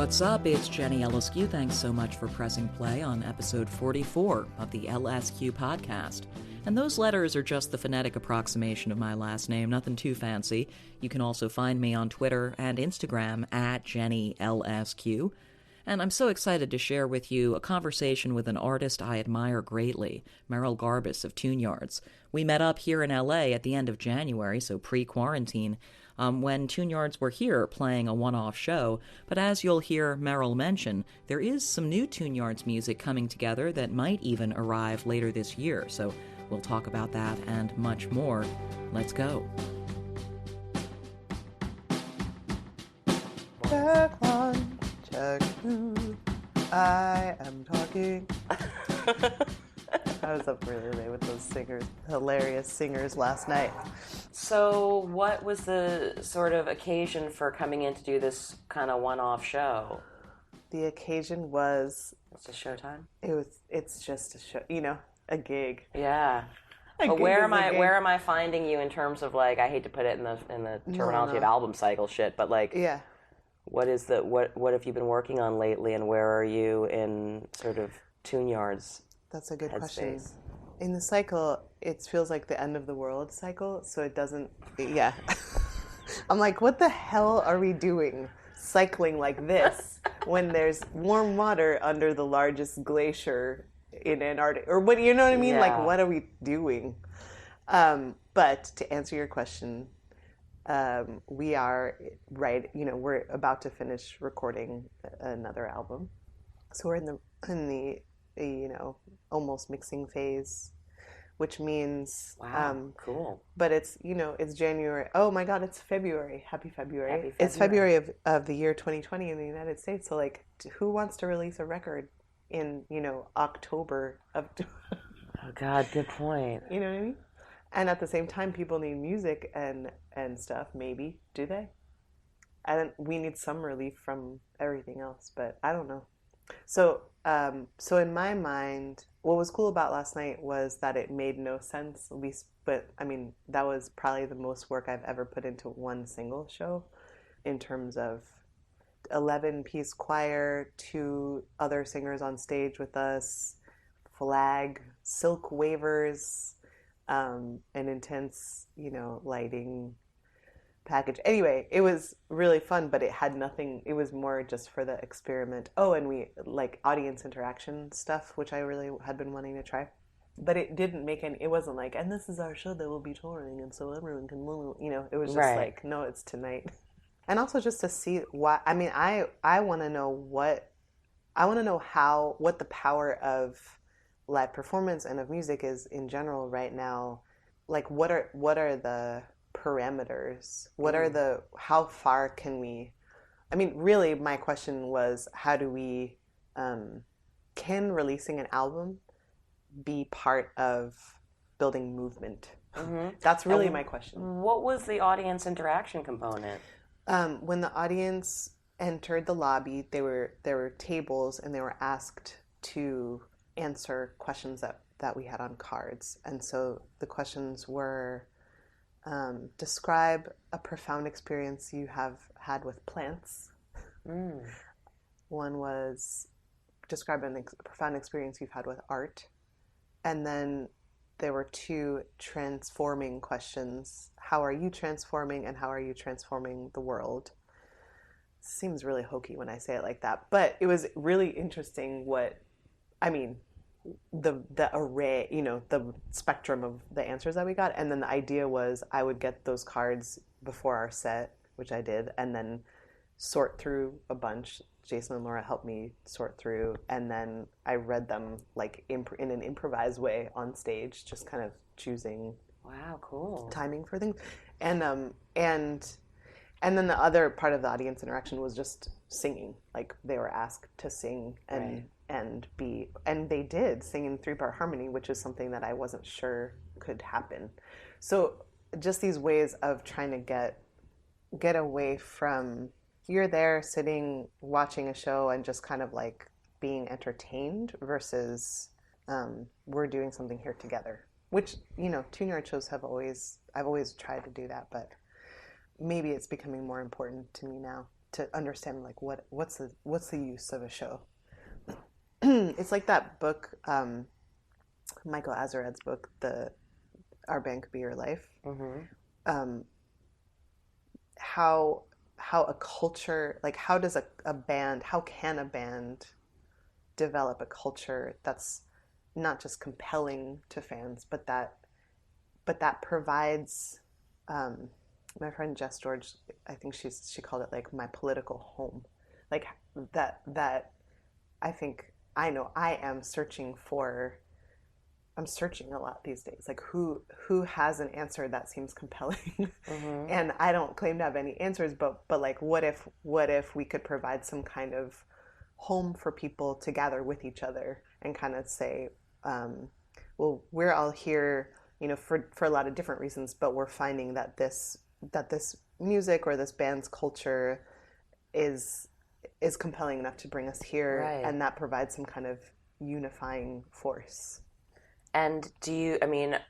What's up? It's Jenny LSQ. Thanks so much for pressing play on episode 44 of the LSQ podcast. And those letters are just the phonetic approximation of my last name, nothing too fancy. You can also find me on Twitter and Instagram at JennyLSQ. And I'm so excited to share with you a conversation with an artist I admire greatly, Merrill Garbus of tUnE-yArDs. We met up here in LA at the end of January, so pre-quarantine, when tUnE-yArDs were here playing a one-off show. But as you'll hear Merrill mention, there is some new tUnE-yArDs music coming together that might even arrive later this year. So we'll talk about that and much more. Let's go. Check one, check two. I am talking. I was up really late with those singers, hilarious singers last night. So what was the sort of occasion for coming in to do this kind of one-off show? The occasion was... It's a showtime? It's just a show, a gig. Yeah. But where am I finding you in terms of, like, I hate to put it in the terminology of album cycle shit, but like, yeah. What have you been working on lately, and where are you in sort of tUnE-yArDs? That's a good question. In the cycle, it feels like the end of the world cycle, so it doesn't, yeah. I'm like, what the hell are we doing cycling like this when there's warm water under the largest glacier in Antarctica? Or what, you know what I mean? Yeah. Like, what are we doing? But to answer your question, we are, we're about to finish recording another album. So we're in the almost mixing phase, which means cool. But it's it's January. Oh my God, it's February. Happy February. Happy February. It's February of the year 2020 in the United States. So like, who wants to release a record in October of? Oh God, good point. You know what I mean? And at the same time, people need music and stuff. Maybe do they? And we need some relief from everything else, but I don't know. So in my mind, what was cool about last night was that it made no sense, at least, but I mean, that was probably the most work I've ever put into one single show in terms of 11-piece choir, 2 other singers on stage with us, flag, silk wavers, an intense, lighting package. Anyway, it was really fun, but it had nothing. It was more just for the experiment. Oh, and we like audience interaction stuff, which I really had been wanting to try. But it didn't make any. It wasn't like, and this is our show that we'll be touring, and so everyone can, It was just like, no, it's tonight. And also just to see why. I mean, I want to know what the power of live performance and of music is in general right now. Like, what are the parameters? How far can we, I mean, really my question was, how do we, can releasing an album be part of building movement? Mm-hmm. That's really my question. What was the audience interaction component? When the audience entered the lobby, there were tables and they were asked to answer questions that we had on cards. And so the questions were, describe a profound experience you have had with plants. One was describe a profound experience you've had with art. And then there were 2 transforming questions. How are you transforming, and how are you transforming the world? Seems really hokey when I say it like that, but it was really interesting the array, the spectrum of the answers that we got. And then the idea was I would get those cards before our set, which I did, and then sort through a bunch. Jason and Laura helped me sort through, and then I read them like in an improvised way on stage, just kind of choosing timing for things. And then the other part of the audience interaction was just singing. Like, they were asked to sing and they did sing in 3-part harmony, which is something that I wasn't sure could happen. So just these ways of trying to get away from, you're there sitting watching a show and just kind of like being entertained versus we're doing something here together, which tUnE-yArD shows I've always tried to do that, but maybe it's becoming more important to me now to understand like what's the use of a show. It's like that book, Michael Azarad's book, Our Band Could Be Your Life. Mm-hmm. How a culture, like how can a band develop a culture that's not just compelling to fans, but that provides, my friend Jess George, I think she called it like my political home, like that I think I know I am searching a lot these days, like who has an answer that seems compelling. Mm-hmm. And I don't claim to have any answers, but like what if we could provide some kind of home for people to gather with each other and kind of say, well, we're all here, you know, for a lot of different reasons, but we're finding that this music or this band's culture is compelling enough to bring us here, right. And that provides some kind of unifying force. And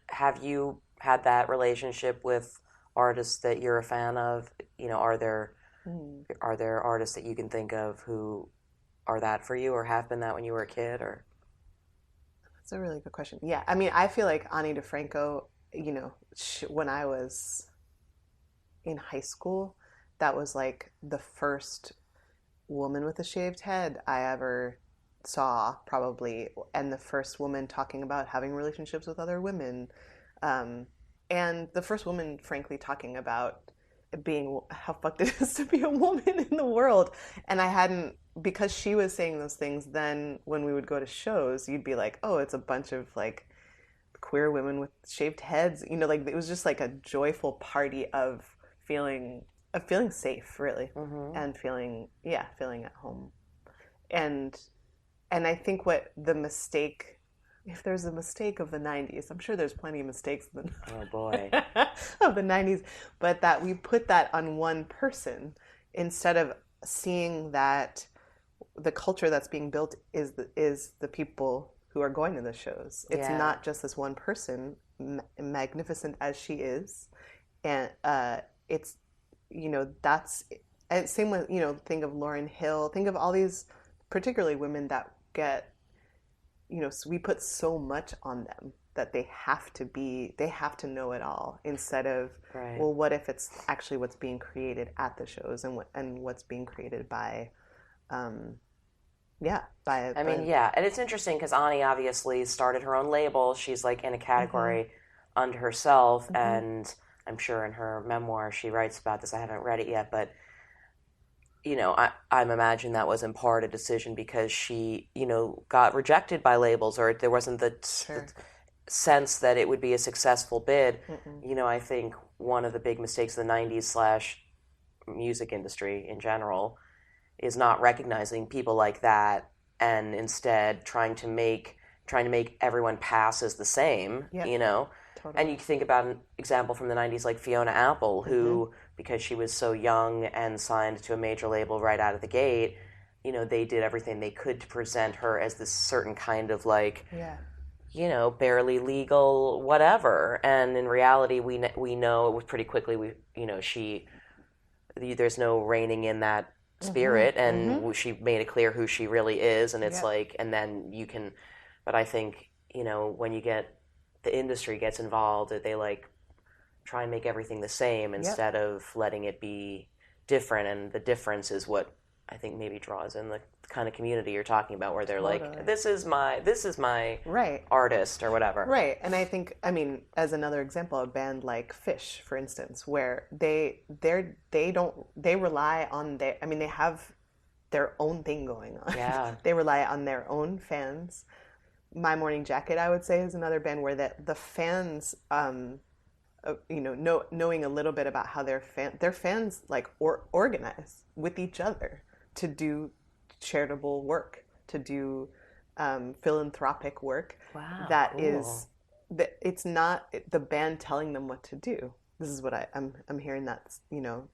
have you had that relationship with artists that you're a fan of? You know, are there artists that you can think of who are that for you, or have been that when you were a kid? Or that's a really good question. Yeah, I mean, I feel like Ani DiFranco, you know, when I was in high school, that was like the first woman with a shaved head I ever saw, probably, and the first woman talking about having relationships with other women, and the first woman, frankly, talking about being how fucked it is to be a woman in the world. And I hadn't, because she was saying those things, then when we would go to shows, you'd be like, oh, it's a bunch of like queer women with shaved heads, you know, like it was just like a joyful party of feeling safe, really. Mm-hmm. And feeling at home. And I think what the mistake, if there's a mistake of the 90s, I'm sure there's plenty of mistakes of the 90s, but that we put that on one person instead of seeing that the culture that's being built is the people who are going to the shows. It's not just this one person, magnificent as she is, and it's, you know, that's, and same with, you know, think of Lauryn Hill, think of all these, particularly women that get, you know, we put so much on them that they have to know it all, instead of, right. Well, what if it's actually what's being created at the shows and what's being created by, and it's interesting because Ani obviously started her own label. She's like in a category mm-hmm. unto herself, mm-hmm. and I'm sure in her memoir she writes about this. I haven't read it yet, but you know, I'm imagine that was in part a decision because she, you know, got rejected by labels, or there wasn't the sense that it would be a successful bid. Mm-mm. You know, I think one of the big mistakes of the 90s / music industry in general is not recognizing people like that, and instead trying to make everyone pass as the same, yep. You know? Totally. And you think about an example from the 90s like Fiona Apple, who, mm-hmm. because she was so young and signed to a major label right out of the gate, you know, they did everything they could to present her as this certain kind of like, you know, barely legal whatever. And in reality, we know it was pretty quickly, there's no reining in that spirit, mm-hmm. and mm-hmm. she made it clear who she really is, and it's like, and then you can, but I think, you know, when the industry gets involved, they like try and make everything the same instead of letting it be different, and the difference is what I think maybe draws in the kind of community you're talking about, where they're like, this is my right. artist or whatever. Right. And I think, I mean, as another example, a band like Fish, for instance, where they rely on they have their own thing going on. Yeah. They rely on their own fans. My Morning Jacket, I would say, is another band where the fans, knowing a little bit about how their fans like organize with each other to do charitable work, to do philanthropic work. Wow, that cool. is that it's not the band telling them what to do. This is what I'm hearing, that, you know,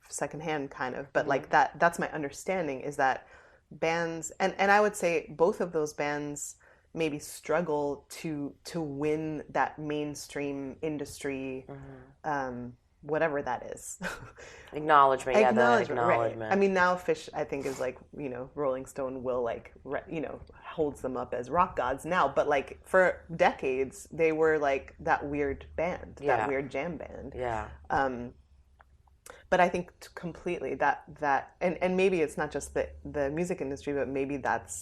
secondhand kind of, but mm-hmm. like that's my understanding, is that bands, and I would say both of those bands maybe struggle to win that mainstream industry mm-hmm. whatever that is. Acknowledgement, yeah, the Acknowledgement, right. acknowledgement. I mean, now Fish, I think, is like, Rolling Stone will like, holds them up as rock gods now. But like for decades, they were like that weird band, Yeah. that weird jam band. Yeah. But I think completely that and maybe it's not just the music industry, but maybe that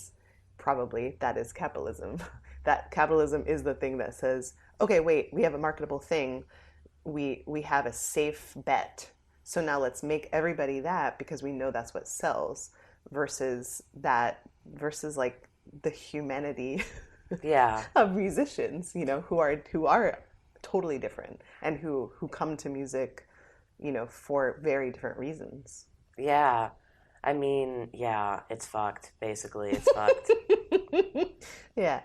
is capitalism. That capitalism is the thing that says, okay, wait, we have a marketable thing. We have a safe bet. So now let's make everybody that because we know that's what sells versus like the humanity Yeah. of musicians, who are totally different and who come to music, for very different reasons. Yeah. I mean, yeah, it's fucked. Basically, it's fucked. Yeah.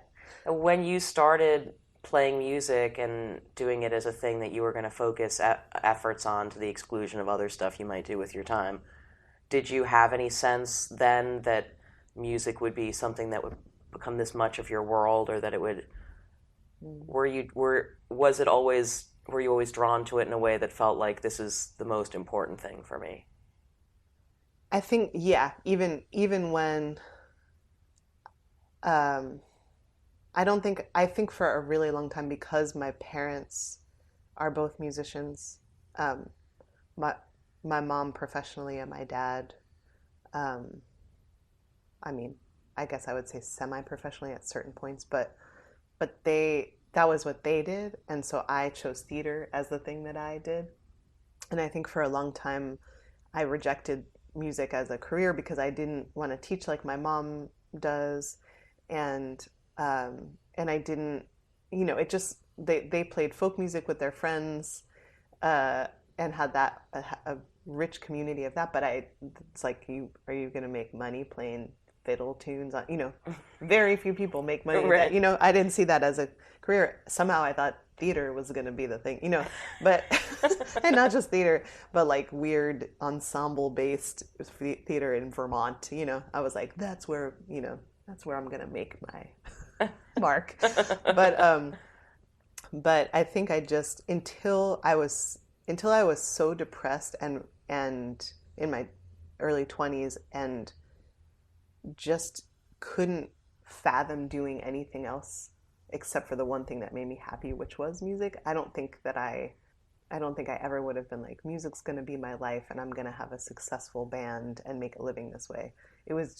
When you started playing music and doing it as a thing that you were going to focus efforts on to the exclusion of other stuff you might do with your time, did you have any sense then that music would be something that would become this much of your world, or that it would? Were you always drawn to it in a way that felt like this is the most important thing for me? I think, yeah, even when I think for a really long time, because my parents are both musicians, my mom professionally and my dad, I mean, I guess I would say semi-professionally at certain points, but that was what they did, and so I chose theater as the thing that I did. And I think for a long time I rejected music as a career because I didn't want to teach like my mom does, and I didn't, it just they played folk music with their friends, and had that a rich community of that. But it's like, are you going to make money playing fiddle tunes on, very few people make money. Right. That, I didn't see that as a career. Somehow I thought theater was going to be the thing, but and not just theater, but like weird ensemble based theater in Vermont. I was like, that's where I'm going to make my mark. But I think I just, until I was so depressed and in my early 20s and just couldn't fathom doing anything else except for the one thing that made me happy, which was music. I don't think I ever would have been like, music's going to be my life and I'm going to have a successful band and make a living this way. It was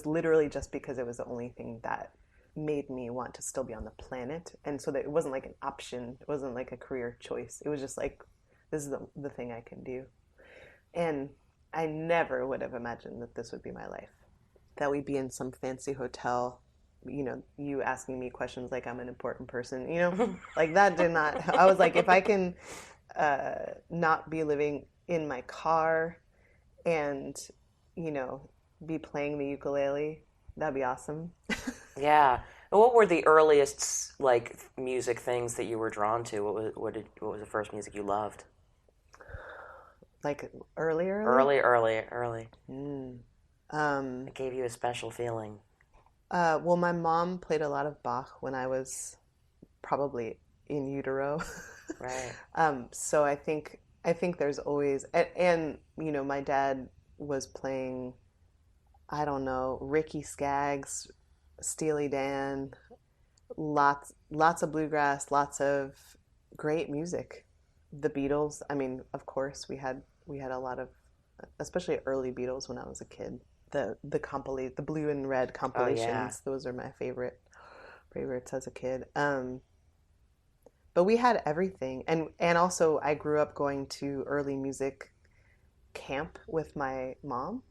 literally just because it was the only thing that made me want to still be on the planet. And so that it wasn't like an option. It wasn't like a career choice. It was just like, this is the thing I can do. And I never would have imagined that this would be my life, that we'd be in some fancy hotel, you asking me questions like I'm an important person, like that did not, I was like, if I can not be living in my car and, be playing the ukulele, that'd be awesome. Yeah. What were the earliest like music things that you were drawn to? What was the first music you loved? Like earlier? Early. It gave you a special feeling. Well, my mom played a lot of Bach when I was probably in utero. Right. So I think there's always, and my dad was playing, I don't know, Ricky Skaggs, Steely Dan, lots of bluegrass, lots of great music. The Beatles, I mean, of course, we had a lot of, especially early Beatles when I was a kid. The blue and red compilations, yeah. Those are my favorites as a kid. But we had everything, and also I grew up going to early music camp with my mom.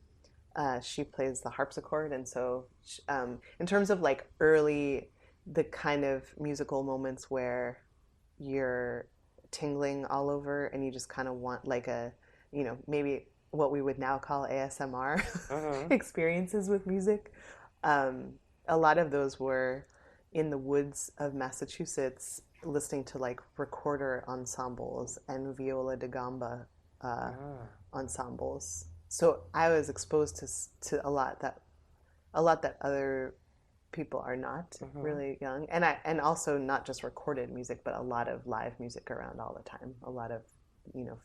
She plays the harpsichord, and so in terms of like early, the kind of musical moments where you're tingling all over and you just kind of want like a, maybe what we would now call ASMR experiences with music. A lot of those were in the woods of Massachusetts, listening to like recorder ensembles and viola da gamba ensembles. So I was exposed to a lot that other people are not really young, and also not just recorded music, but a lot of live music around all the time. A lot of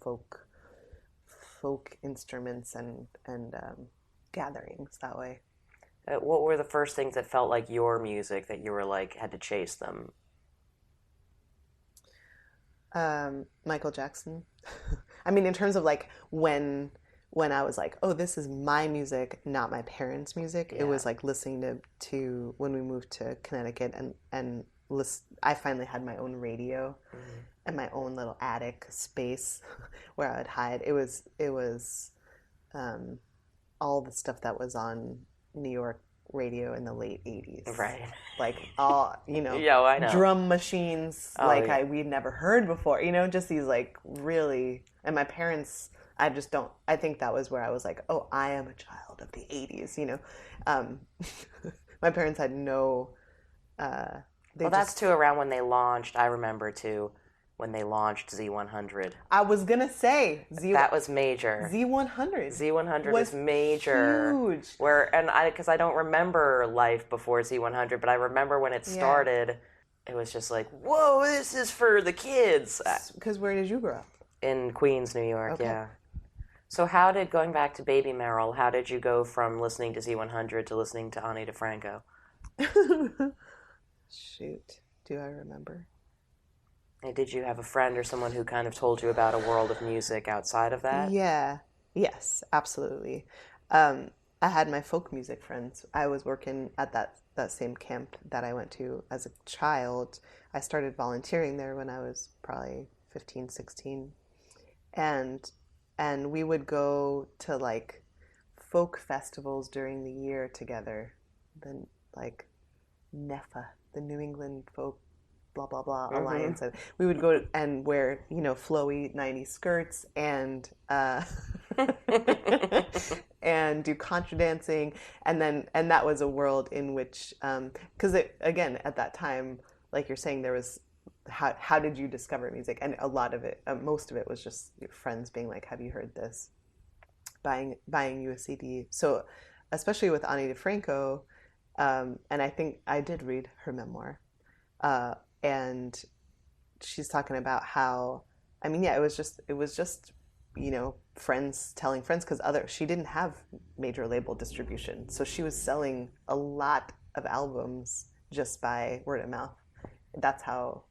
folk instruments and gatherings that way. What were the first things that felt like your music that you were like had to chase them? Michael Jackson. I mean, in terms of like when I was like, oh, this is my music, not my parents' music. Yeah. It was like listening to when we moved to Connecticut and I finally had my own radio and my own little attic space where I would hide. It was all the stuff that was on New York radio in the late 80s. Right. Like all, Yeah, I know. drum machines yeah. we'd never heard before, just these like really, and my parents, I think that was where I was like, oh, I am a child of the 80s, My parents had no, that's too around when they launched. I remember too, when they launched Z100. I was gonna say that was major. Z100. Z100 was major. Huge. Because I don't remember life before Z100, but I remember when it started, it was just like, whoa, this is for the kids. Because where did you grow up? In Queens, New York, Okay. yeah. So going back to Baby Merrill, how did you go from listening to Z100 to listening to Ani DiFranco? Shoot, do I remember? And did you have a friend or someone who kind of told you about a world of music outside of that? Yeah. Yes, absolutely. I had my folk music friends. I was working at that same camp that I went to as a child. I started volunteering there when I was probably 15, 16. And we would go to like folk festivals during the year together. Then like NEFA, the New England Folk blah blah blah alliance, and we would go and wear flowy 90s skirts and and do contra dancing, and that was a world in which because again at that time, like you're saying, there was how did you discover music, and a lot of it, most of it was just your friends being like, have you heard this, buying you a CD. So especially with Ani DiFranco, and I think I did read her memoir. And she's talking about how, I mean, yeah, it was just, friends telling friends, because she didn't have major label distribution. So she was selling a lot of albums just by word of mouth. That's how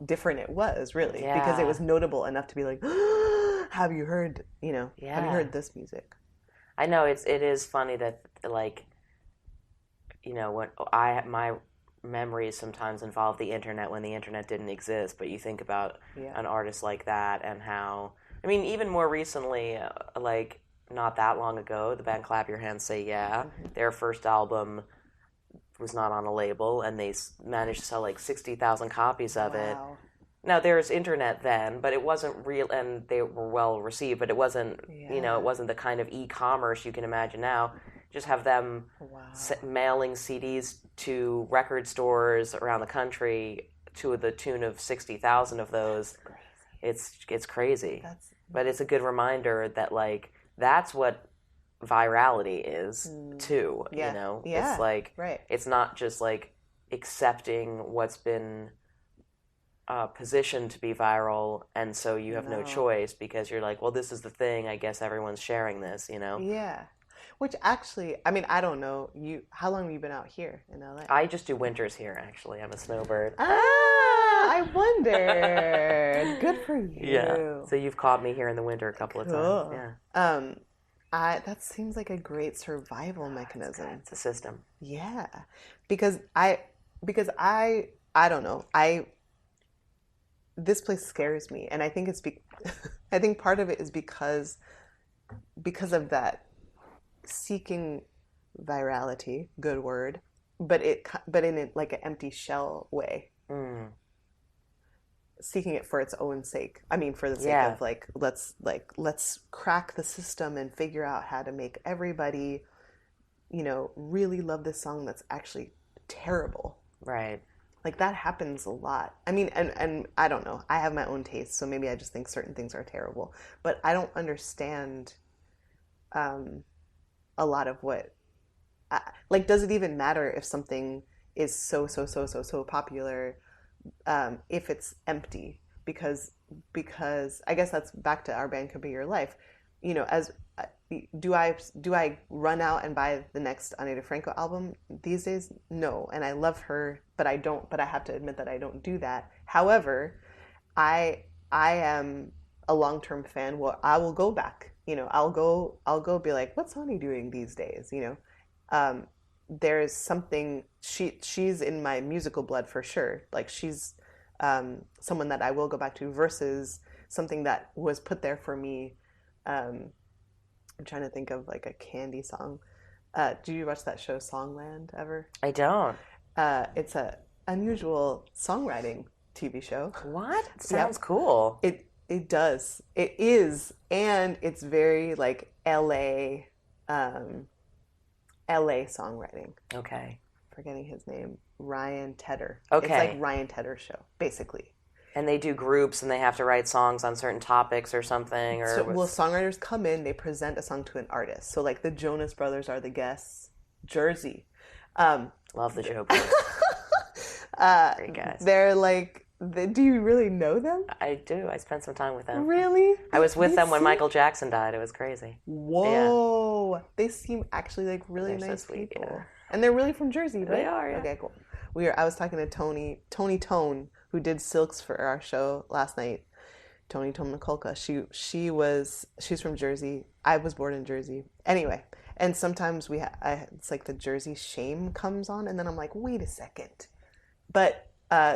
different it was, really, because it was notable enough to be like, have you heard, have you heard this music? I know it is funny that like, when my memories sometimes involve the internet when the internet didn't exist, but you think about an artist like that and how, I mean, even more recently, like not that long ago, the band Clap Your Hands Say Yeah, their first album was not on a label, and they managed to sell like 60,000 copies of it. Now there's internet then, but it wasn't real, and they were well received, but it wasn't, it wasn't the kind of e-commerce you can imagine now. Just have them mailing CDs to record stores around the country to the tune of 60,000 of those. It's crazy. But it's a good reminder that like that's what virality is too. It's like it's not just like accepting what's been positioned to be viral, and so you have no choice because you're like, well, this is the thing. I guess everyone's sharing this. Yeah. Which actually, I mean, I don't know. How long have you been out here in LA? I just do winters here, actually. I'm a snowbird. I wondered. Good for you. Yeah. So you've caught me here in the winter a couple of times. Yeah. That seems like a great survival mechanism. It's a system. Yeah. Because I don't know. This place scares me, and I think I think part of it is because of that seeking virality, good word, but in like an empty shell way. Seeking it for its own sake. I mean, for the sake of let's crack the system and figure out how to make everybody, really love this song that's actually terrible. Right. Like that happens a lot. I mean, and I don't know. I have my own taste, so maybe I just think certain things are terrible. But I don't understand a lot of what, like, does it even matter if something is so popular if it's empty? Because because I guess that's back to Our Band Could Be Your Life. You know, as do I run out and buy the next DiFranco album these days? No, and I love her, but I don't. But I have to admit that I don't do that. However, I am a long-term fan. Well, I will go back. You know, I'll go be like, what's Ani doing these days? You know, there's something, she's in my musical blood for sure. Like she's someone that I will go back to versus something that was put there for me. I'm trying to think of like a Candy song. Do you watch that show Songland ever? I don't. It's a unusual songwriting TV show. What? It sounds cool. It does. It is, and it's very like LA songwriting. Okay. Forgetting his name. Ryan Tedder. Okay. It's like Ryan Tedder's show, basically. And they do groups and they have to write songs on certain topics or something? Or Well, songwriters come in, they present a song to an artist. So like the Jonas Brothers are the guests. Jersey. Love the Joe Brothers. Great guys. They're like, do you really know them? I do. I spent some time with them. Really? I was with them when Michael Jackson died. It was crazy. Whoa. Yeah. They seem actually like really nice so sweet, people. Yeah. And they're really from Jersey, right? They are, yeah. Okay, cool. I was talking to Tony Tone, who did Silks for our show last night. Tony Tone Mikulka. She's from Jersey. I was born in Jersey. Anyway, and sometimes it's like the Jersey shame comes on, and then I'm like, wait a second. But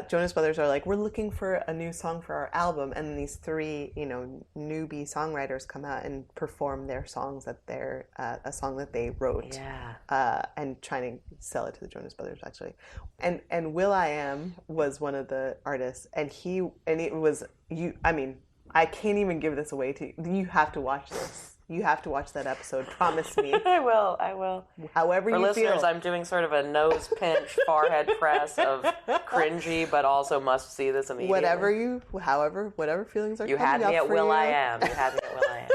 Jonas Brothers are like, we're looking for a new song for our album, and then these three, you know, newbie songwriters come out and perform their songs that they're a song that they wrote, and trying to sell it to the Jonas Brothers actually, and will.i.am was one of the artists, and it was you. I mean, I can't even give this away to you. You have to watch this. You have to watch that episode. Promise me. I will. However you feel. For listeners, I'm doing sort of a nose pinch, forehead press of cringy, but also must see this immediately. Whatever feelings are you coming up for you. You had me at will.i.am.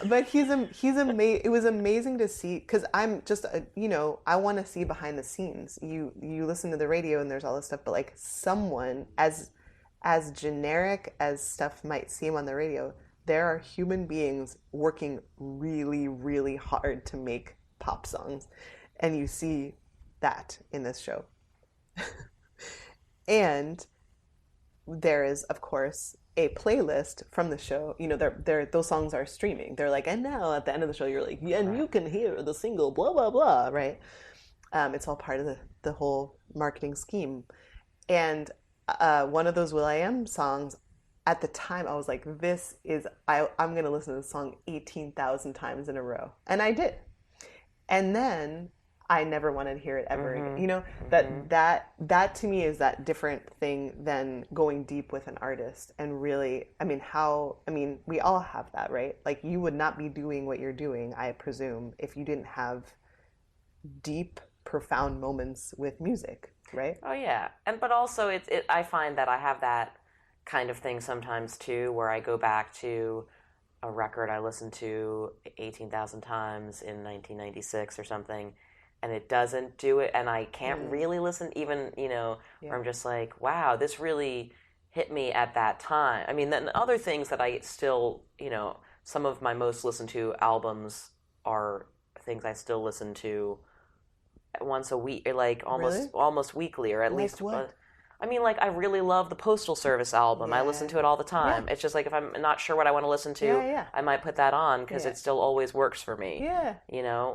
But he's amazing. It was amazing to see, because I'm just I want to see behind the scenes. You listen to the radio and there's all this stuff, but like someone as generic as stuff might seem on the radio, there are human beings working really, really hard to make pop songs. And you see that in this show. And there is, of course, a playlist from the show. You know, those songs are streaming. They're like, and now at the end of the show, you're like, yeah, and you can hear the single, blah, blah, blah, right? It's all part of the whole marketing scheme. And one of those will.i.am songs, at the time, I was like, I'm going to listen to this song 18,000 times in a row. And I did. And then I never wanted to hear it ever again. You know, that to me is that different thing than going deep with an artist. And really, we all have that, right? Like, you would not be doing what you're doing, I presume, if you didn't have deep, profound moments with music, right? Oh, yeah. But also, I find that I have that kind of thing sometimes too, where I go back to a record I listened to 18,000 times in 1996 or something, and it doesn't do it, and I can't really listen even, where I'm just like, wow, this really hit me at that time. I mean, then other things that I still, some of my most listened to albums are things I still listen to once a week, or like almost weekly, or at least what? I mean, like, I really love the Postal Service album. Yeah. I listen to it all the time. Yeah. It's just like, if I'm not sure what I want to listen to, I might put that on because it still always works for me. Yeah.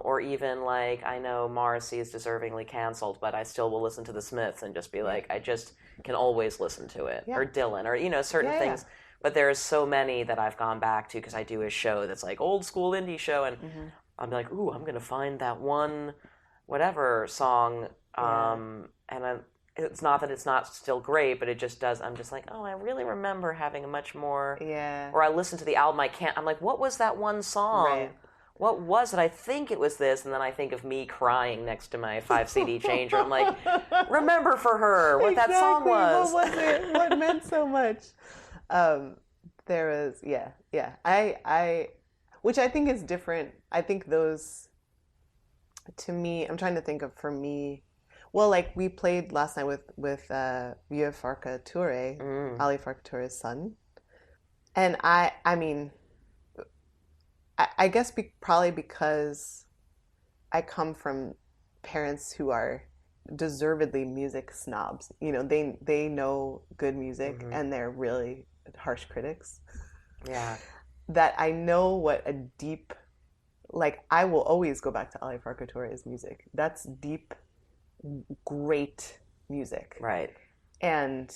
Or even like, I know Morrissey is deservingly canceled, but I still will listen to the Smiths and just be like, I just can always listen to it. Yeah. Or Dylan, or, certain things. But there's so many that I've gone back to because I do a show that's like old school indie show, and I'm like, ooh, I'm going to find that one whatever song, and it's not that it's not still great, but it just does. I'm just like, oh, I really remember having a much more. Yeah. Or I listen to the album. I'm like, what was that one song? Right. What was it? I think it was this, and then I think of me crying next to my 5 CD changer. I'm like, remember for her what that song was. What was it? What meant so much? There was, I, which I think is different. I think those, to me, I'm trying to think of, for me. Well, like we played last night with Farka Touré, Ali Farka Touré's son, And I mean, I guess probably because I come from parents who are deservedly music snobs. You know, they know good music Mm-hmm. and they're really harsh critics. Yeah. That I know what a deep, like, I will always go back to Farka Touré's music. That's deep, great music. Right. And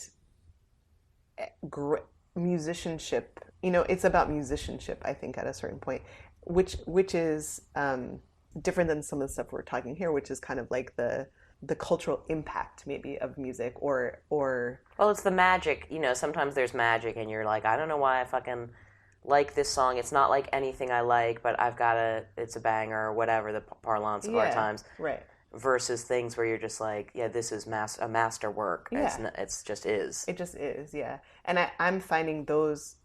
great musicianship. You know, it's about musicianship, I think, at a certain point, which is different than some of the stuff we're talking here, which is kind of like the cultural impact maybe of music or Well, it's the magic. You know, sometimes there's magic, and you're like, I don't know why I fucking like this song. It's not like anything I like, but it's a banger or whatever the parlance of our times. Right. Versus things where you're just like, yeah, this is a masterwork. Yeah. It's just is. It just is, yeah. And I'm finding those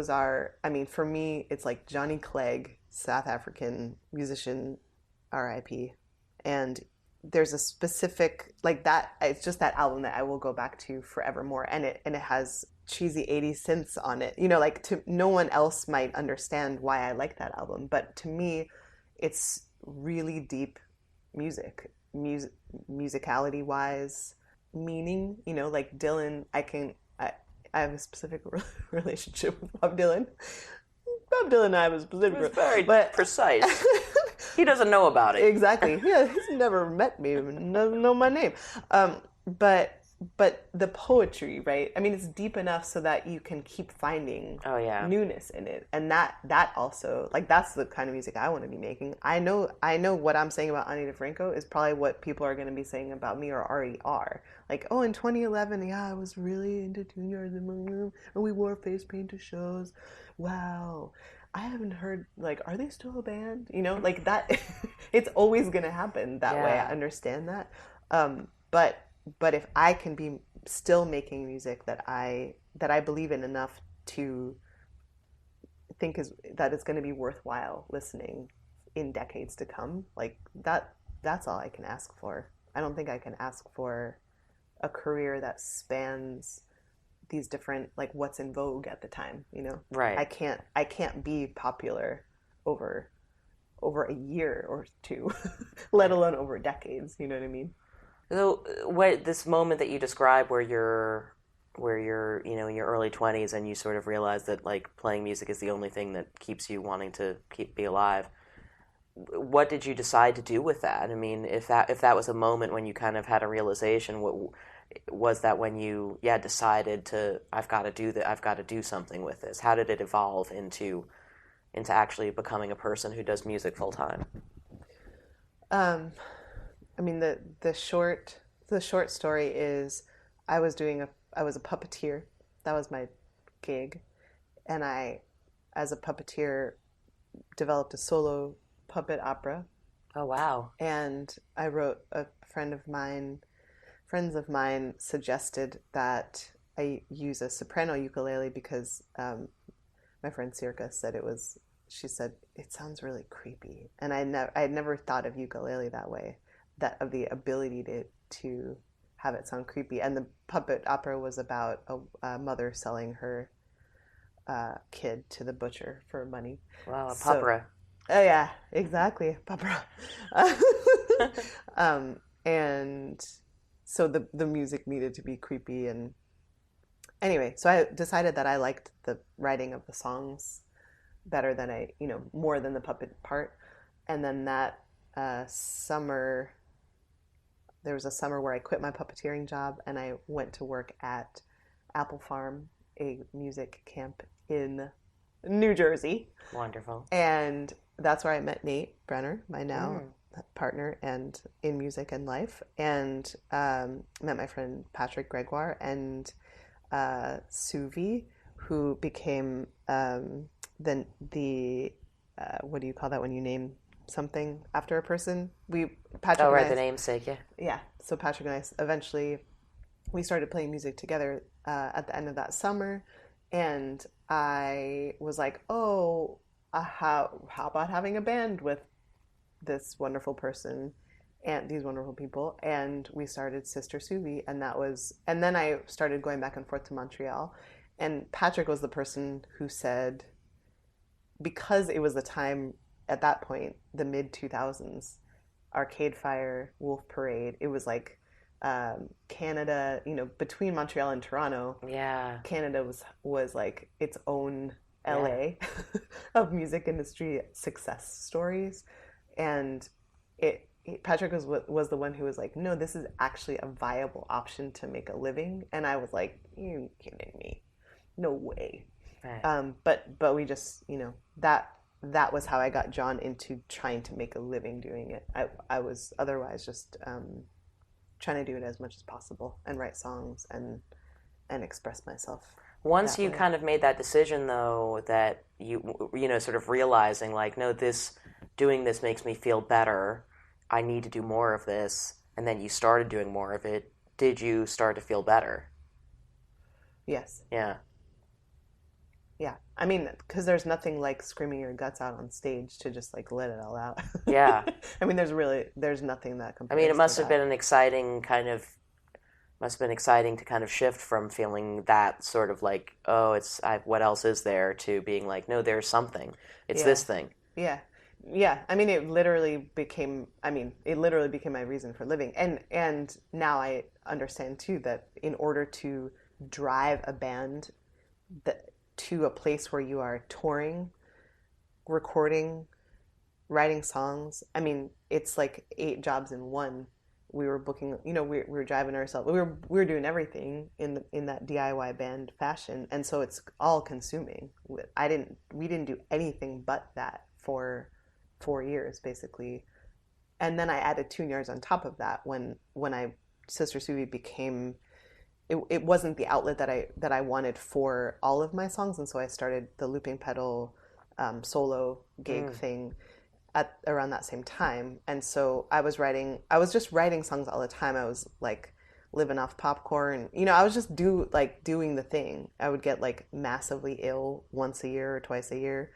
are, I mean, for me, it's like Johnny Clegg, South African musician, R.I.P. And there's a specific, like that, it's just that album that I will go back to forevermore. And it has cheesy 80s synths on it. You know, like no one else might understand why I like that album. But to me, it's really deep musicality wise, meaning, you know, like Dylan, I have a specific relationship with Bob Dylan. Bob Dylan and I have a specific, it's very precise. He doesn't know about it. Exactly. Yeah, he's never met me, doesn't know my name. But the poetry, right? I mean, it's deep enough so that you can keep finding newness in it, and that also, like, that's the kind of music I want to be making. I know what I'm saying about Ani DiFranco is probably what people are going to be saying about me or already are. Like, oh, in 2011, yeah, I was really into tUnE-yArDs and we wore face paint to shows. Wow. I haven't heard, like, are they still a band? You know, like that. It's always going to happen that way. I understand that. But if I can be still making music that I believe in enough to think that it's going to be worthwhile listening in decades to come, like that's all I can ask for. I don't think I can ask for a career that spans these different, like, what's in vogue at the time, you know? Right. I can't be popular over a year or two, let alone over decades, you know what I mean? So, this moment that you describe where you're you know in your early 20s and you sort of realize that like playing music is the only thing that keeps you wanting to be alive. What did you decide to do with that? I mean, if that was a moment when you kind of had a realization, what was that when you decided to I've got to do that, I've got to do something with this? How did it evolve into actually becoming a person who does music full time? I mean, the short story is I was a puppeteer. That was my gig, and I, as a puppeteer, developed a solo puppet opera. Oh wow! And I wrote friends of mine suggested that I use a soprano ukulele because my friend Circa said she said it sounds really creepy, and I had never thought of ukulele that way. That of the ability to have it sound creepy. And the puppet opera was about a mother selling her kid to the butcher for money. Wow, a puppera. Oh yeah, exactly, puppera. And so the music needed to be creepy, and anyway, so I decided that I liked the writing of the songs better than more than the puppet part. And then that summer, there was a summer where I quit my puppeteering job and I went to work at Apple Farm, a music camp in New Jersey. Wonderful. And that's where I met Nate Brenner, my now partner and in music and life, and met my friend Patrick Gregoire and Suvi, who became the what do you call that when you name something after a person? Patrick. Oh, right, the namesake, yeah. Yeah. So Patrick and I eventually we started playing music together at the end of that summer, and I was like, oh, how about having a band with this wonderful person and these wonderful people? And we started Sister Suvi, and then I started going back and forth to Montreal, and Patrick was the person who said, because it was the time at that point, the mid 2000s, Arcade Fire, Wolf Parade, it was like Canada, between Montreal and Toronto, Yeah. Canada was like its own Yeah. LA of music industry success stories, and Patrick was the one who was like, no, this is actually a viable option to make a living, and I was like, you kidding me? No way. Right. But we just, that was how I got John into trying to make a living doing it. I was otherwise just trying to do it as much as possible and write songs and express myself. Once you way. kind of made that decision, though, that you sort of realizing like, no, doing this makes me feel better. I need to do more of this, and then you started doing more of it. Did you start to feel better? Yes. Yeah. Yeah. I mean, because there's nothing like screaming your guts out on stage to just like let it all out. Yeah. I mean, there's nothing that compares. I mean, it must to have that. been an exciting to kind of shift from feeling that sort of like, oh, what else is there, to being like, no, there's something. It's this thing. Yeah. Yeah. I mean, it literally became my reason for living. And now I understand too that in order to drive a band to a place where you are touring, recording, writing songs, I mean, it's like 8 jobs in one. We were booking, we were driving ourselves. We were doing everything in that DIY band fashion, and so it's all consuming. We didn't do anything but that for 4 years basically, and then I added tUnE-yArDs on top of that when Sister Suvi became. It wasn't the outlet that I wanted for all of my songs, and so I started the looping pedal solo gig thing at around that same time. And so I was just writing songs all the time. I was like living off popcorn. I was just doing the thing. I would get like massively ill once a year or twice a year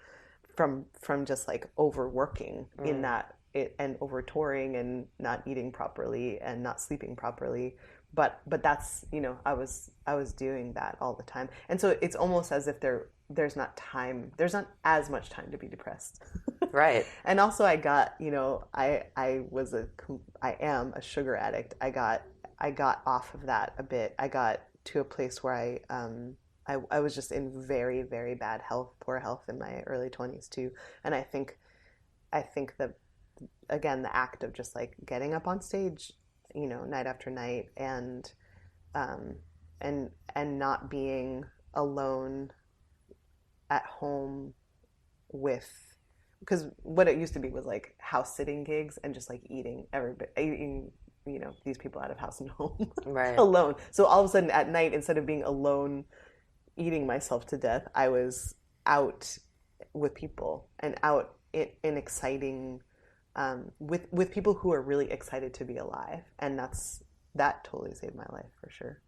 from just like overworking in that and over touring and not eating properly and not sleeping properly. But that's, I was doing that all the time. And so it's almost as if there's not as much time to be depressed. Right. And also I got, I am a sugar addict. I got off of that a bit. I got to a place where I was just in very, very bad health, poor health in my early 20s too. And I think that, again, the act of just like getting up on stage, night after night, and not being alone at home because what it used to be was like house sitting gigs and just like eating these people out of house and home Right. alone. So all of a sudden at night, instead of being alone eating myself to death, I was out with people and out in exciting with people who are really excited to be alive, and that totally saved my life for sure.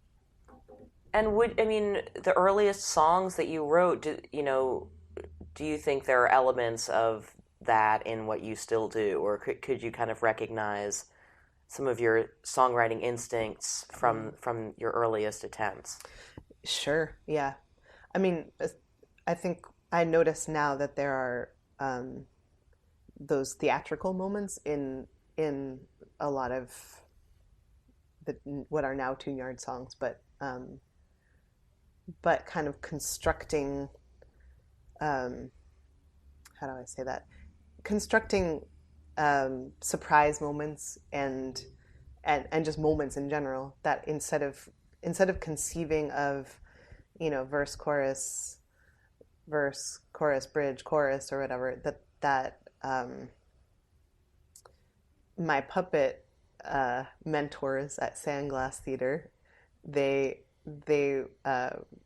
And the earliest songs that you wrote, do you think there are elements of that in what you still do, or could you kind of recognize some of your songwriting instincts from your earliest attempts? Sure, yeah. I mean, I think I notice now that there are those theatrical moments in a lot of what are now tUnE-yArD songs, but kind of constructing, how do I say that? Constructing surprise moments and just moments in general, that instead of conceiving of, verse, chorus, bridge, chorus, or whatever, that my puppet mentors at Sandglass Theater, they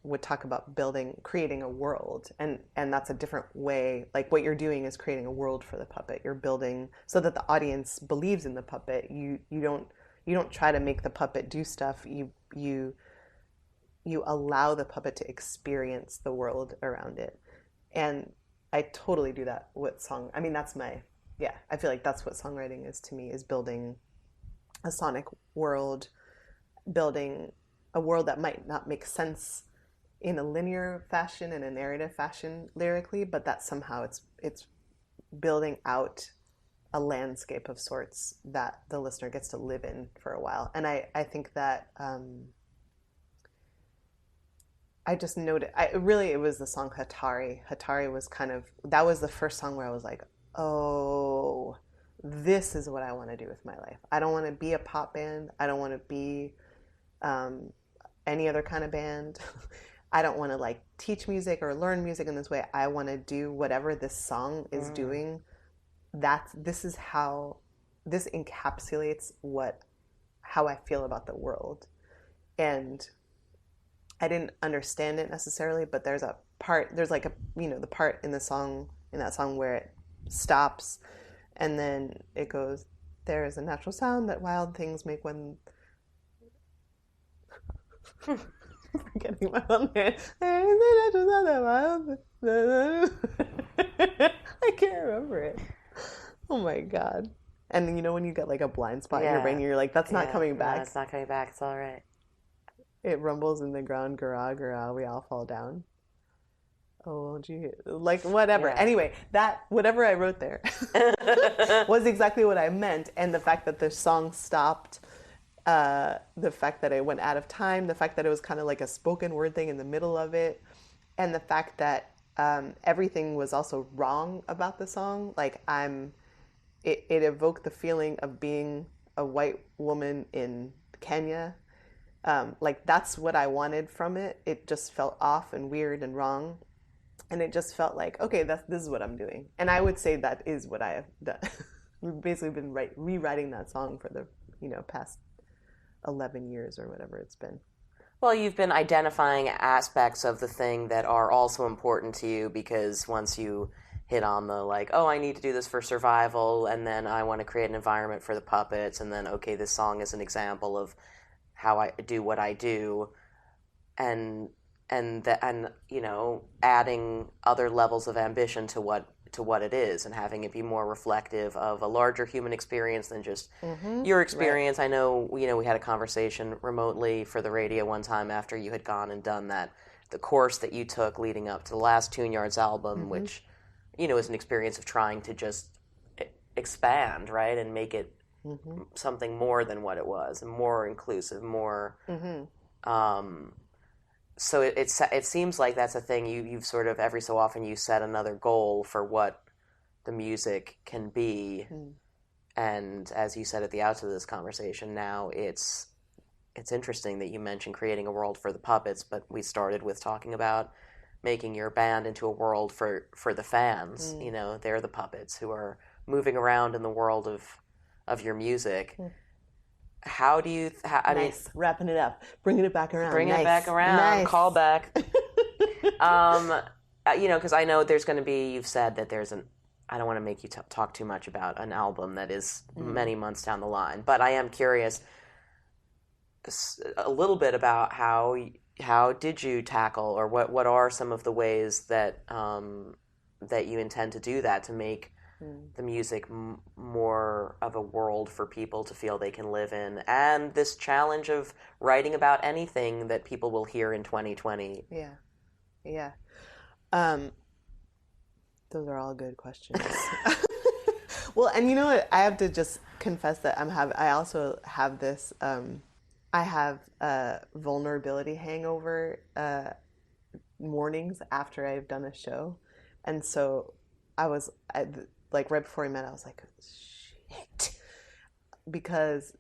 would talk about creating a world, and that's a different way. Like, what you're doing is creating a world for the puppet. You're building so that the audience believes in the puppet. You don't try to make the puppet do stuff. You allow the puppet to experience the world around it. And I totally do that with song. I mean, I feel like that's what songwriting is to me, is building a sonic world, building a world that might not make sense in a linear fashion and a narrative fashion lyrically, but that somehow it's building out a landscape of sorts that the listener gets to live in for a while. And I think that I just noted, it was the song Hatari. Hatari was that was the first song where I was like, oh, this is what I want to do with my life. I don't want to be a pop band. I don't want to be any other kind of band. I don't want to like teach music or learn music in this way. I want to do whatever this song is doing. This encapsulates how I feel about the world. And I didn't understand it necessarily, but there's the part in that song where it stops and then it goes, there is a natural sound that wild things make when forgetting my own name. I can't remember it. Oh my God. And you know when you get like a blind spot in your brain, you're like, that's not coming back. No, it's not coming back. It's all right. It rumbles in the ground, gura, gura, we all fall down. Oh, gee. Like, whatever. Yeah. Anyway, whatever I wrote there was exactly what I meant. And the fact that the song stopped, the fact that it went out of time, the fact that it was kind of like a spoken word thing in the middle of it, and the fact that everything was also wrong about the song. Like, it evoked the feeling of being a white woman in Kenya. Like, that's what I wanted from it. It just felt off and weird and wrong. And it just felt like, okay, this is what I'm doing. And I would say that is what I have done. We've basically been rewriting that song for the past 11 years or whatever it's been. Well, you've been identifying aspects of the thing that are also important to you, because once you hit on the like, oh, I need to do this for survival, and then I want to create an environment for the puppets, and then, okay, this song is an example of how I do what I do, and adding other levels of ambition to what it is, and having it be more reflective of a larger human experience than just your experience. Right. I know, we had a conversation remotely for the radio one time after you had gone and done the course that you took leading up to the last tUnE-yArDs album, which, is an experience of trying to just expand, right, and make it something more than what it was, and more inclusive, more. So it seems like that's a thing you've sort of every so often you set another goal for what the music can be, and as you said at the outset of this conversation, now it's interesting that you mentioned creating a world for the puppets, but we started with talking about making your band into a world for the fans. They're the puppets who are moving around in the world of your music. How do you... Nice. Wrapping it up. Bringing it back around. Bringing it back around. Nice. Call back. Because I know there's going to be... You've said that there's I don't want to make you talk too much about an album that is many months down the line, but I am curious a little bit about how did you tackle, or what are some of the ways that that you intend to do that, to make the music more of a world for people to feel they can live in, and this challenge of writing about anything that people will hear in 2020. Yeah. Those are all good questions. Well, and you know what? I have to just confess that I also have this. I have a vulnerability hangover mornings after I've done a show, and so like right before we met, I was like, shit, because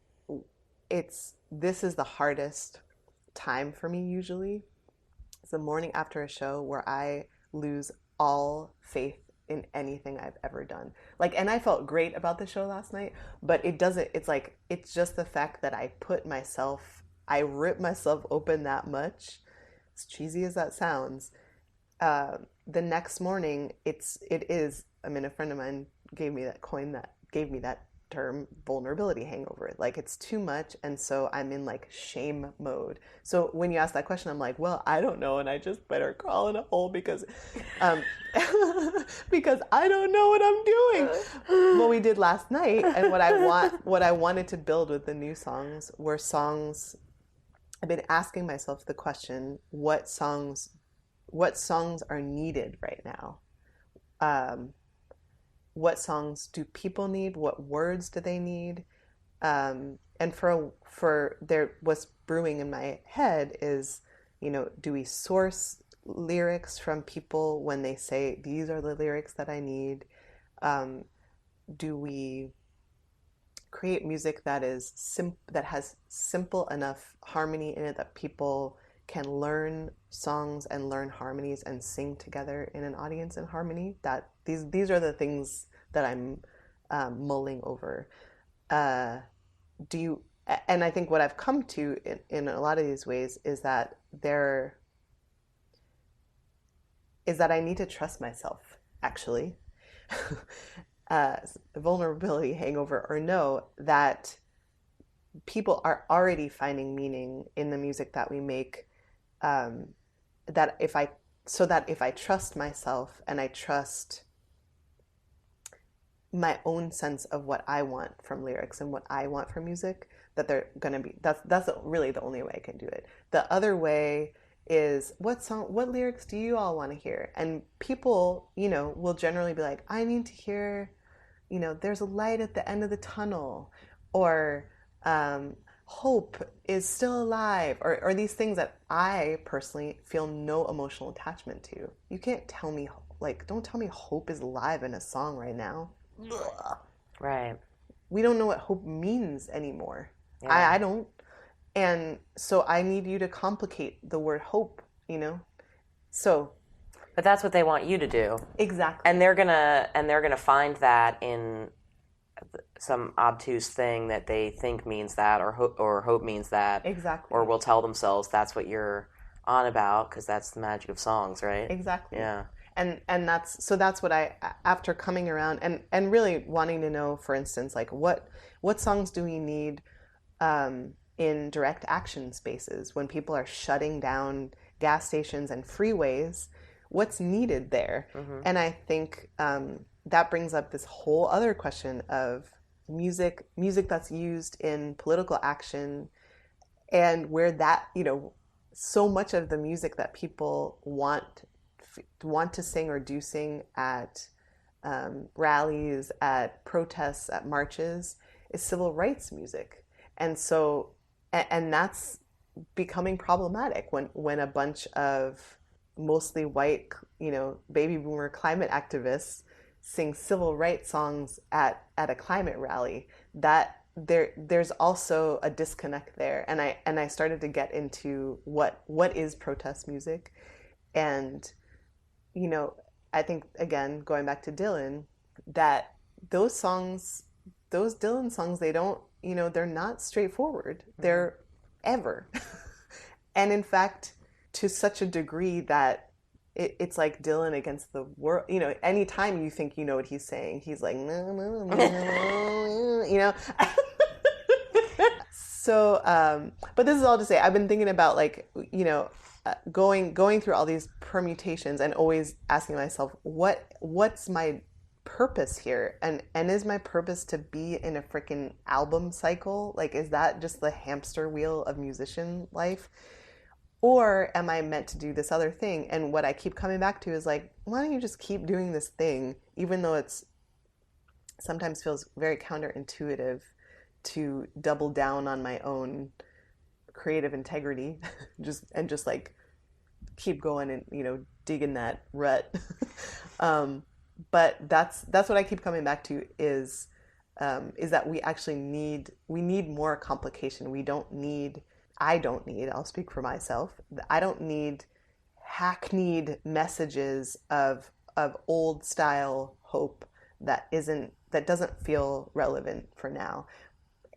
this is the hardest time for me usually. It's the morning after a show where I lose all faith in anything I've ever done. And I felt great about the show last night, but it's just the fact that I ripped myself open that much, as cheesy as that sounds. The next morning, a friend of mine gave me that term, vulnerability hangover. It's too much, and so I'm in shame mode. So when you ask that question, I'm like, well, I don't know, and I just better crawl in a hole because because I don't know what I'm doing. What we did last night, and what I wanted to build with the new songs were songs I've been asking myself the question, what songs are needed right now? What songs do people need? What words do they need? And for there, what's brewing in my head is, do we source lyrics from people when they say these are the lyrics that I need? Do we create music that has simple enough harmony in it that people can learn songs and learn harmonies and sing together in an audience in harmony? That these are the things that I'm mulling over. And I think what I've come to in a lot of these ways is that I need to trust myself, actually. Vulnerability, hangover or no, that people are already finding meaning in the music that we make. That if I trust myself and I trust my own sense of what I want from lyrics and what I want from music, that they're gonna be, that's really the only way I can do it. The other way is, what lyrics do you all want to hear? And people, will generally be like, I need to hear, there's a light at the end of the tunnel, or hope is still alive, or these things that I personally feel no emotional attachment to. You can't tell me, don't tell me hope is alive in a song right now. Ugh. Right. We don't know what hope means anymore. Yeah. I don't. And so I need you to complicate the word hope, So. But that's what they want you to do. Exactly. And they're gonna find that in some obtuse thing that they think means that, or hope means that. Exactly. Or will tell themselves that's what you're on about, because that's the magic of songs, right? Exactly. Yeah. And that's what I, after coming around and really wanting to know, for instance, like what songs do we need in direct action spaces when people are shutting down gas stations and freeways? What's needed there? Mm-hmm. And I think that brings up this whole other question of music that's used in political action, and where that, so much of the music that people want to sing or do sing at rallies, at protests, at marches, is civil rights music. And so, and that's becoming problematic when a bunch of mostly white, baby boomer climate activists sing civil rights songs at a climate rally. That there's also a disconnect there. And I started to get into what is protest music. And I think, again, going back to Dylan, that those Dylan songs, they don't, they're not straightforward. They're ever. And in fact, to such a degree that it's like Dylan against the world. Anytime you think you know what he's saying, he's like, no, no, no, So, but this is all to say, I've been thinking about, going through all these permutations and always asking myself, what's my purpose here? And is my purpose to be in a freaking album cycle? Is that just the hamster wheel of musician life? Or am I meant to do this other thing? And what I keep coming back to is why don't you just keep doing this thing, even though it's sometimes feels very counterintuitive to double down on my own creative integrity, just keep going and dig in that rut. But that's what I keep coming back to is that we actually need more complication. I don't need, I'll speak for myself, I don't need hackneyed messages of old style hope that doesn't feel relevant for now.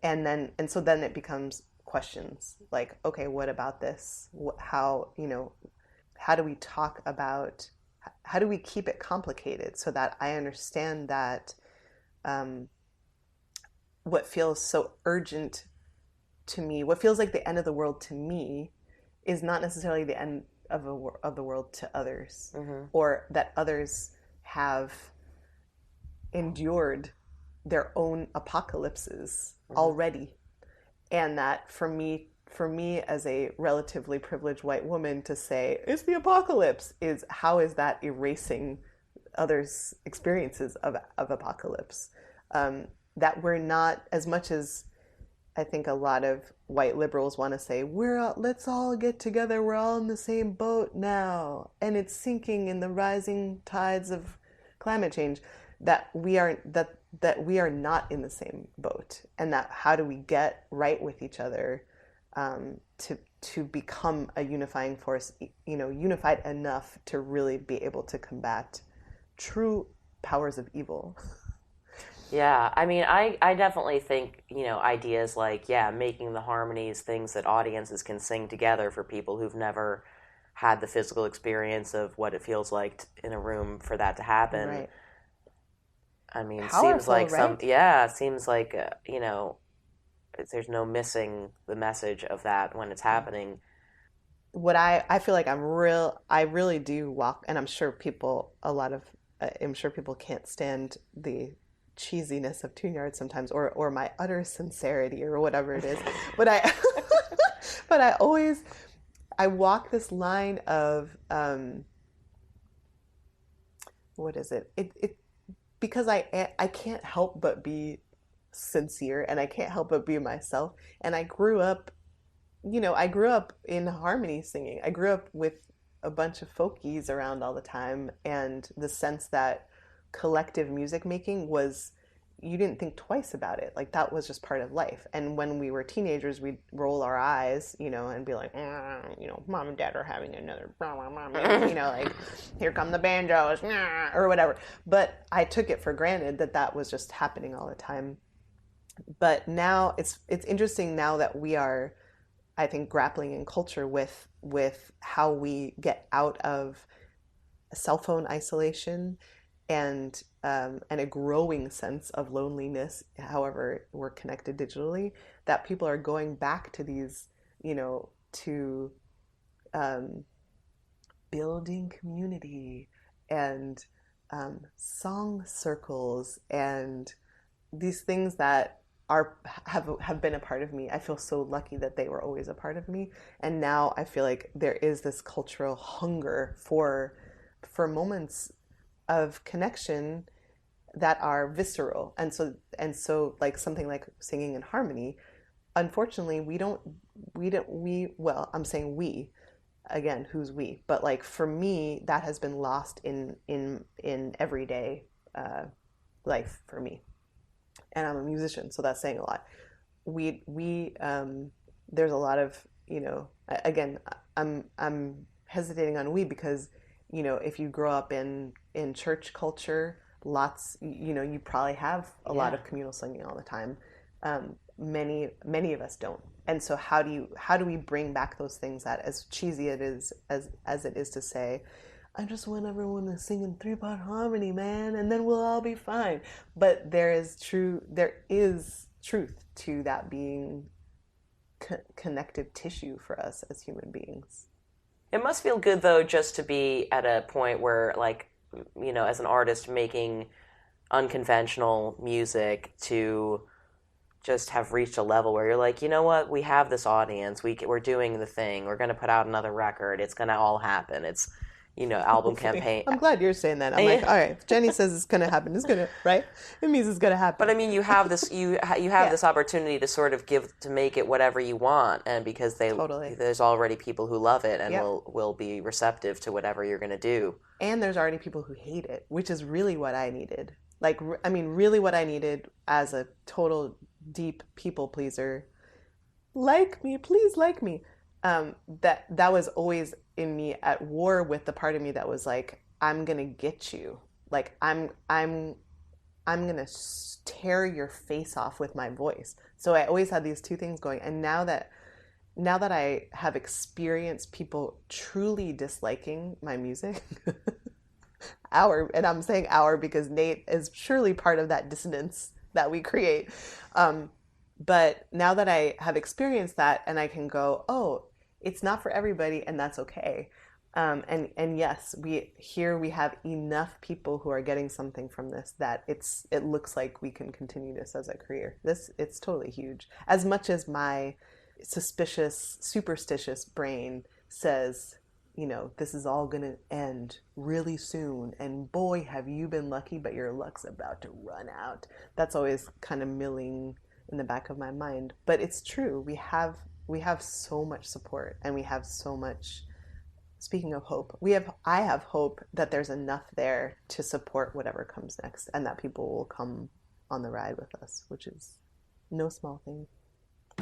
And so then it becomes questions like, okay, what about this? How do we talk about, how do we keep it complicated so that I understand that what feels so urgent to me, what feels like the end of the world to me, is not necessarily the end of the world to others, mm-hmm. or that others have endured their own apocalypses, mm-hmm. already, and that for me for me as a relatively privileged white woman to say it's the apocalypse is how is that erasing others' experiences of apocalypse? That we're not, as much as I think a lot of white liberals want to say, let's all get together, we're all in the same boat now, and it's sinking in the rising tides of climate change, that we are not in the same boat, and that how do we get right with each other to become a unifying force, unified enough to really be able to combat true powers of evil. Yeah, I mean, I definitely think, ideas like, making the harmonies things that audiences can sing together for people who've never had the physical experience of what it feels like in a room for that to happen. Right. I mean, Powerful, seems like right? it seems like, there's no missing the message of that when it's happening. What I feel like I really do walk, and I'm sure people can't stand the cheesiness of tUnE-yArDs sometimes, or my utter sincerity or whatever it is, but I walk this line of what is it? It because I can't help but be sincere, and I can't help but be myself, and I grew up in harmony singing. I grew up with a bunch of folkies around all the time, and the sense that collective music making was, you didn't think twice about it. Like, that was just part of life. And when we were teenagers, we'd roll our eyes, and be like, mom and dad are having another, like, here come the banjos, or whatever. But I took it for granted that was just happening all the time. But now it's interesting now that we are, I think, grappling in culture with how we get out of cell phone isolation and a growing sense of loneliness, however we're connected digitally, that people are going back to these, to building community and song circles and these things that have been a part of me. I feel so lucky that they were always a part of me, and now I feel like there is this cultural hunger for moments of connection that are visceral, and so like something like singing in harmony. Unfortunately, I'm saying we, again, who's we? But like for me, that has been lost in everyday life for me. And I'm a musician, so that's saying a lot. There's a lot of, again, I'm hesitating on we because, if you grow up in church culture, you probably have a lot of communal singing all the time. Many of us don't. And so how do we bring back those things that, as cheesy it is as it is to say, I just want everyone to sing in 3-part harmony, man, and then we'll all be fine. But there is truth to that being connective tissue for us as human beings. It must feel good, though, just to be at a point where, like, as an artist making unconventional music, to just have reached a level where you're like, you know what, we have this audience, we're doing the thing, we're going to put out another record, it's going to all happen. It's album campaign. I'm glad you're saying that. I'm like, all right, if Jenny says it's going to happen, it's going to, right? It means it's going to happen. But I mean, you have this, this opportunity to sort of to make it whatever you want, and because there's already people who love it and will be receptive to whatever you're going to do. And there's already people who hate it, which is really what I needed. Like, I mean, really what I needed as a total deep people pleaser. Like me, please like me. That was always in me, at war with the part of me that was like, I'm gonna get you, like I'm gonna tear your face off with my voice. So I always had these two things going, and now that I have experienced people truly disliking my music, and I'm saying our because Nate is surely part of that dissonance that we create, but now that I have experienced that, and I can go, oh, it's not for everybody, and that's okay. And yes, we have enough people who are getting something from this that it looks like we can continue this as a career. It's totally huge. As much as my suspicious, superstitious brain says, you know, this is all going to end really soon. And boy, have you been lucky, but your luck's about to run out. That's always kind of milling in the back of my mind. But it's true. We have so much support, and we have so much, speaking of hope, I have hope that there's enough there to support whatever comes next, and that people will come on the ride with us, which is no small thing.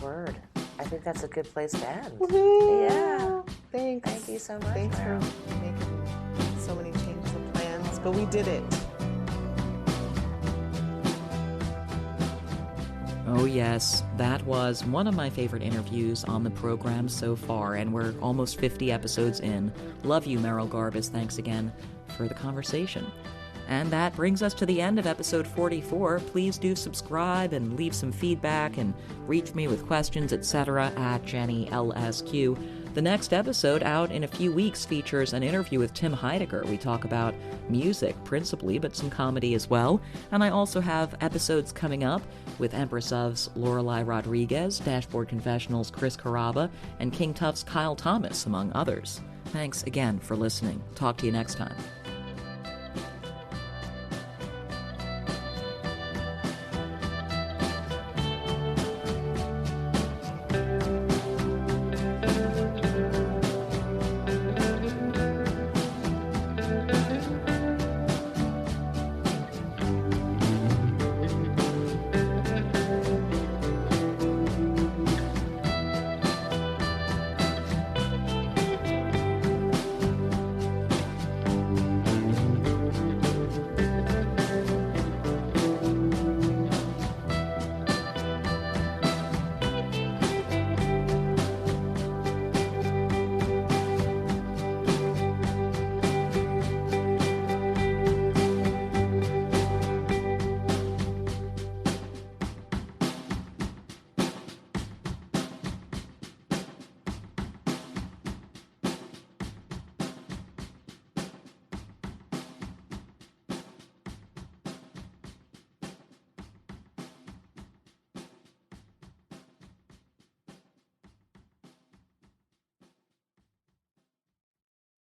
Word. I think that's a good place to end. Woo-hoo! Yeah. Thanks. Thank you so much. Thanks Merrill. for making so many changes and plans, but we did it. Oh yes, that was one of my favorite interviews on the program so far, and we're almost 50 episodes in. Love you, Merrill Garbus. Thanks again for the conversation. And that brings us to the end of episode 44. Please do subscribe and leave some feedback and reach me with questions, etc. at JennyLSQ. The next episode, out in a few weeks, features an interview with Tim Heidecker. We talk about music, principally, but some comedy as well. And I also have episodes coming up with Empress of's Lorelei Rodriguez, Dashboard Confessionals' Chris Carrabba, and King Tuff's Kyle Thomas, among others. Thanks again for listening. Talk to you next time.